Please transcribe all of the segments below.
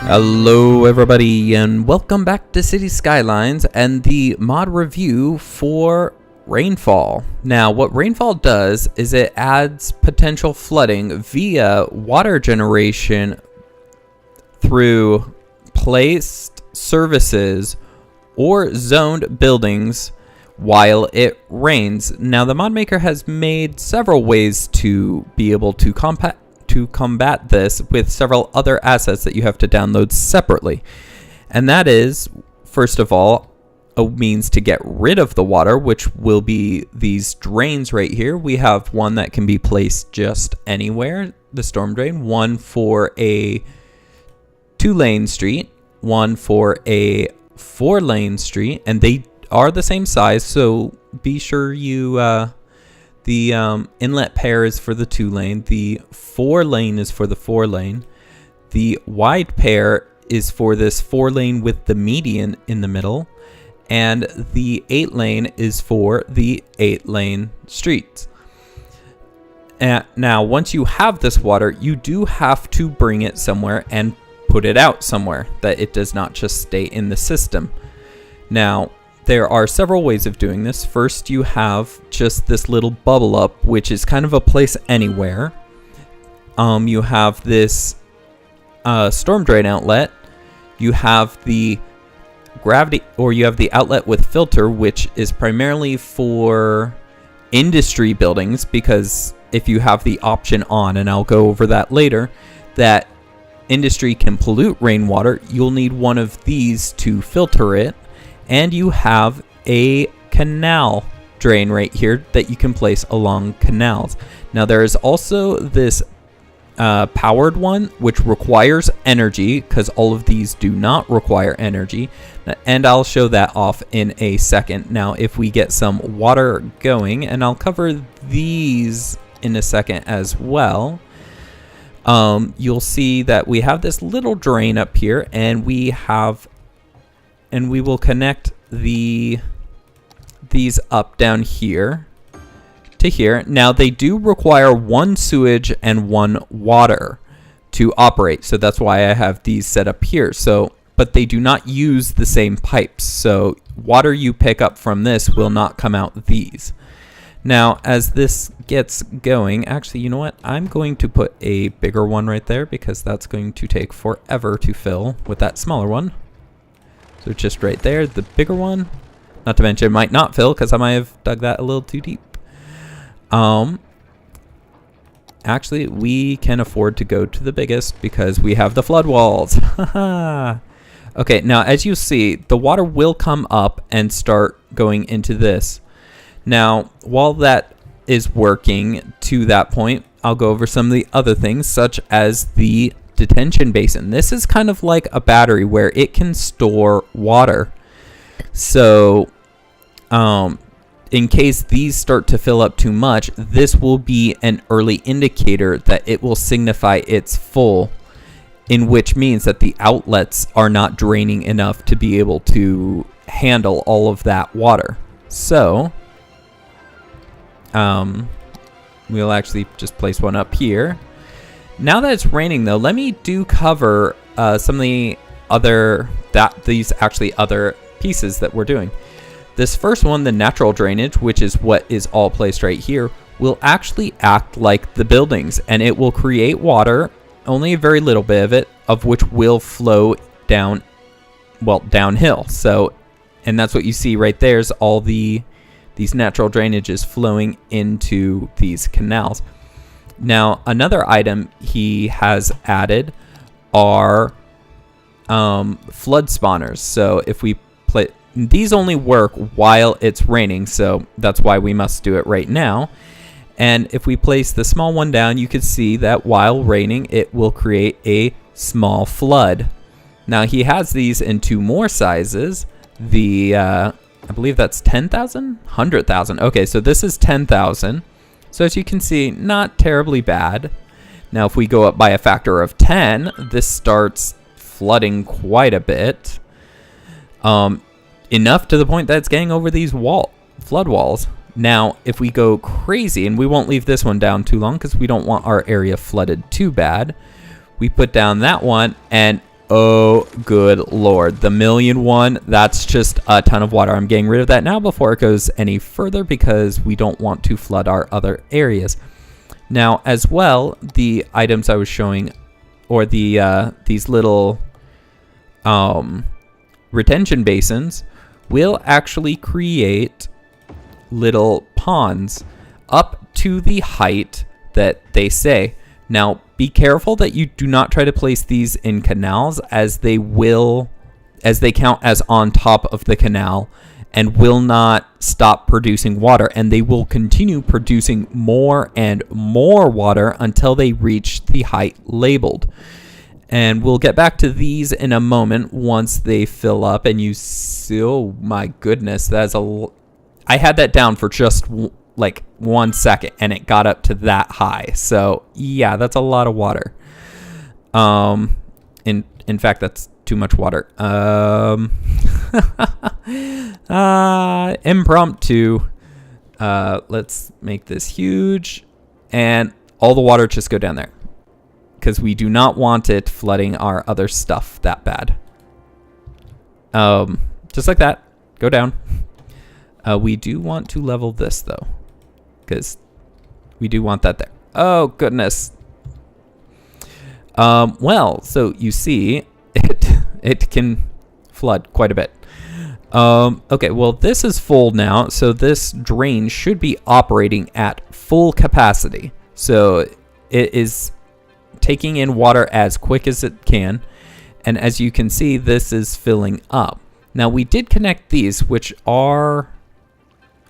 Hello everybody and welcome back to City Skylines and the mod review for Rainfall. Now what Rainfall does is it adds potential flooding via water generation through placed services or zoned buildings while it rains. Now the mod maker has made several ways to be able to combat this with several other assets that you have to download separately. And that is, first of all, a means to get rid of the water, which will be these drains right here. We have one that can be placed just anywhere, the storm drain, one for a 2-lane street, one for a 4-lane street, and they are the same size, so be sure you the inlet pair is for the 2-lane, the 4-lane is for the 4-lane, the wide pair is for this 4-lane with the median in the middle, and the 8-lane is for the 8-lane streets. And now, once you have this water, you do have to bring it somewhere and put it out somewhere, that it does not just stay in the system. Now, there are several ways of doing this. First, you have just this little bubble up, which is kind of a place anywhere. You have this storm drain outlet. You have the gravity, or you have the outlet with filter, which is primarily for industry buildings, because if you have the option on, and I'll go over that later, that industry can pollute rainwater, you'll need one of these to filter it. And you have a canal drain right here that you can place along canals. Now there is also this powered one, which requires energy, because all of these do not require energy. And I'll show that off in a second. Now if we get some water going, and I'll cover these in a second as well, you'll see that we have this little drain up here, and we will connect these up down here to here. Now they do require one sewage and one water to operate, so that's why I have these set up here. So, but they do not use the same pipes, so water you pick up from this will not come out these. Now as this gets going, actually, you know what, I'm going to put a bigger one right there, because that's going to take forever to fill with that smaller one. So just right there, the bigger one. Not to mention it might not fill, because I might have dug that a little too deep. Actually, we can afford to go to the biggest because we have the flood walls. Okay, now as you see, the water will come up and start going into this. Now, while that is working to that point, I'll go over some of the other things, such as the detention basin. This is kind of like a battery where it can store water. So in case these start to fill up too much, this will be an early indicator that it will signify it's full, in which means that the outlets are not draining enough to be able to handle all of that water. So we'll actually just place one up here. Now that it's raining, though, let me cover some of the other other pieces that we're doing. This first one, the natural drainage, which is what is all placed right here, will actually act like the buildings, and it will create water, only a very little bit of it, of which will flow down, well, downhill. So, and that's what you see right there is all these natural drainages flowing into these canals. Now, another item he has added are flood spawners. So if we play, these only work while it's raining, so that's why we must do it right now. And if we place the small one down, you can see that while raining, it will create a small flood. Now he has these in 2 more sizes. I believe that's 10,000? 100,000. Okay, so this is 10,000. So as you can see, not terribly bad. Now if we go up by a factor of 10, this starts flooding quite a bit. Enough to the point that it's getting over these flood walls. Now, if we go crazy, and we won't leave this one down too long because we don't want our area flooded too bad, we put down that one, and oh, good Lord, the million one, that's just a ton of water. I'm getting rid of that now before it goes any further because we don't want to flood our other areas. Now, as well, the items I was showing, or the these little retention basins, will actually create little ponds up to the height that they say. Now, be careful that you do not try to place these in canals, as they count as on top of the canal and will not stop producing water, and they will continue producing more and more water until they reach the height labeled. And we'll get back to these in a moment once they fill up. And you see, oh my goodness, I had that down for just like 1 second and it got up to that high. So yeah, that's a lot of water. In fact, that's too much water. Impromptu. Let's make this huge, and all the water just go down there, because we do not want it flooding our other stuff that bad. Just like that, go down. We do want to level this though, because we do want that there. Oh goodness. Well, so you see, it can flood quite a bit. Okay, well this is full now, so this drain should be operating at full capacity. So it is taking in water as quick as it can, and as you can see, this is filling up. Now we did connect these, which are,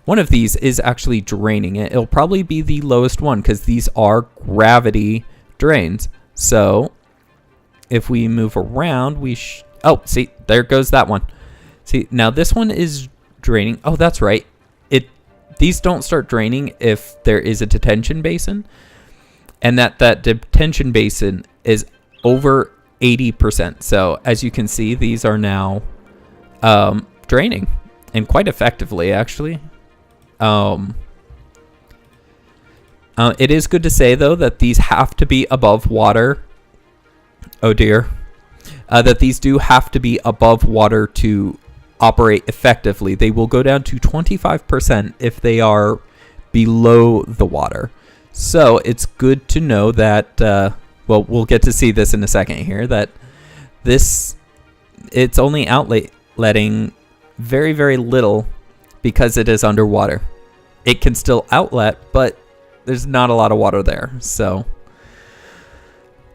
one of these is actually draining it. It'll probably be the lowest one because these are gravity drains. So if we move around, oh, see, there goes that one. See, now this one is draining. Oh, that's right. These don't start draining if there is a detention basin, and that detention basin is over 80%. So as you can see, these are now draining, and quite effectively, actually. It is good to say, though, that these have to be above water. Oh, dear. That these do have to be above water to operate effectively. They will go down to 25% if they are below the water. So it's good to know that, well, we'll get to see this in a second here, that it's only outletting very, very little because it is underwater. It can still outlet, but there's not a lot of water there. So,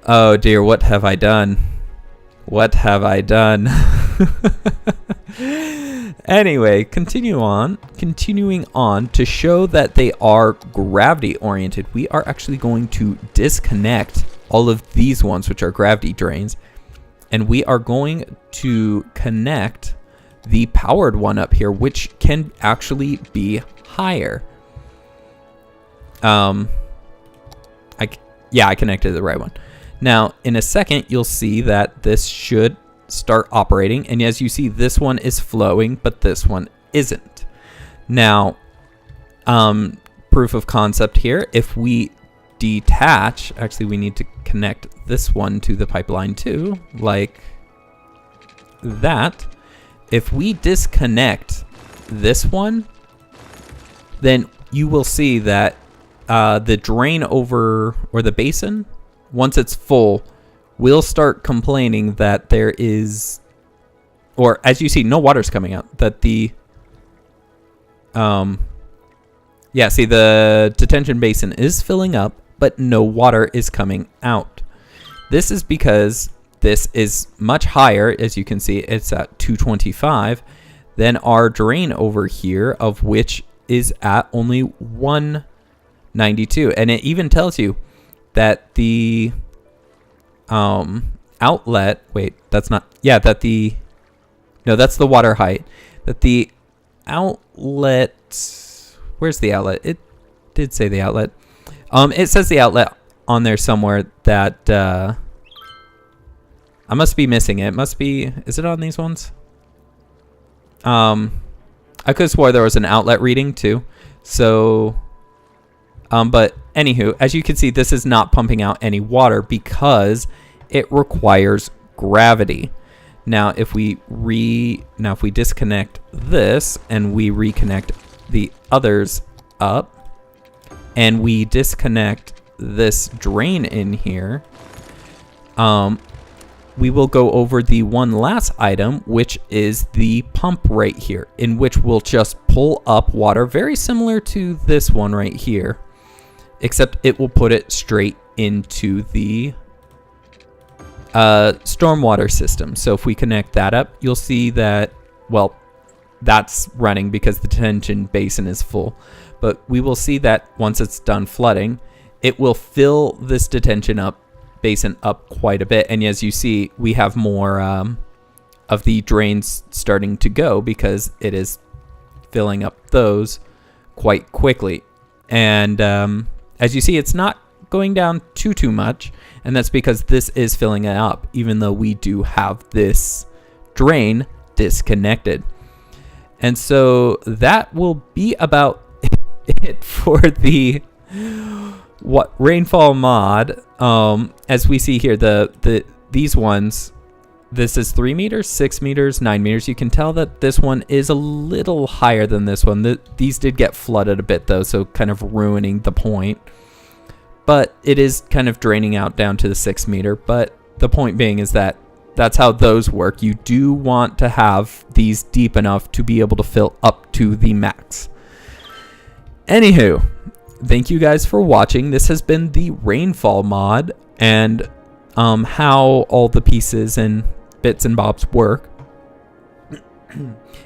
oh dear, what have I done? What have I done? Anyway, continuing on to show that they are gravity oriented, we are actually going to disconnect all of these ones, which are gravity drains, and we are going to connect the powered one up here, which can actually be higher. I connected the right one. Now, in a second, you'll see that this should start operating, and as you see, this one is flowing, but this one isn't. Now, proof of concept here, if we detach, actually we need to connect this one to the pipeline too, like that. If we disconnect this one, then you will see that the drain over, or the basin, once it's full, will start complaining that there is, or as you see, no water's coming out. That the, see, the detention basin is filling up, but no water is coming out. This is because this is much higher. As you can see, it's at 225 than our drain over here, of which is at only 192. And it even tells you that the outlet, that's the water height, that the outlet, where's the outlet? It did say the outlet. It says the outlet on there somewhere, that I must be missing it. It must be, is it on these ones? I could have swore there was an outlet reading too. So, but anywho, as you can see, this is not pumping out any water because it requires gravity. Now, if we disconnect this and we reconnect the others up, and we disconnect this drain in here, we will go over the one last item, which is the pump right here, in which we'll just pull up water, very similar to this one right here, except it will put it straight into the stormwater system. So if we connect that up, you'll see that, well, that's running because the detention basin is full. But we will see that once it's done flooding, it will fill this detention basin up quite a bit. And as you see, we have more of the drains starting to go because it is filling up those quite quickly. And as you see, it's not going down too much, and that's because this is filling it up, even though we do have this drain disconnected. And so that will be about it for the Rainfall mod. As we see here, these ones, this is 3 meters, 6 meters, 9 meters. You can tell that this one is a little higher than this one. These did get flooded a bit though, so kind of ruining the point. But it is kind of draining out down to the 6 meter. But the point being is that that's how those work. You do want to have these deep enough to be able to fill up to the max. Anywho, thank you guys for watching. This has been the Rainfall mod and how all the pieces and bits and bobs work.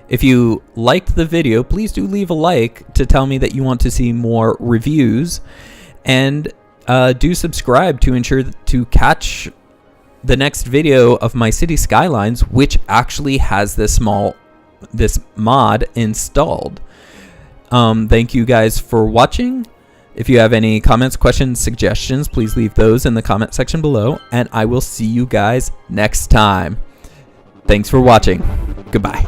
If you liked the video, please do leave a like to tell me that you want to see more reviews, and do subscribe to ensure to catch the next video of my City Skylines, which actually has this mod installed. Thank you guys for watching. If you have any comments, questions, suggestions, please leave those in the comment section below, and I will see you guys next time. Thanks for watching. Goodbye.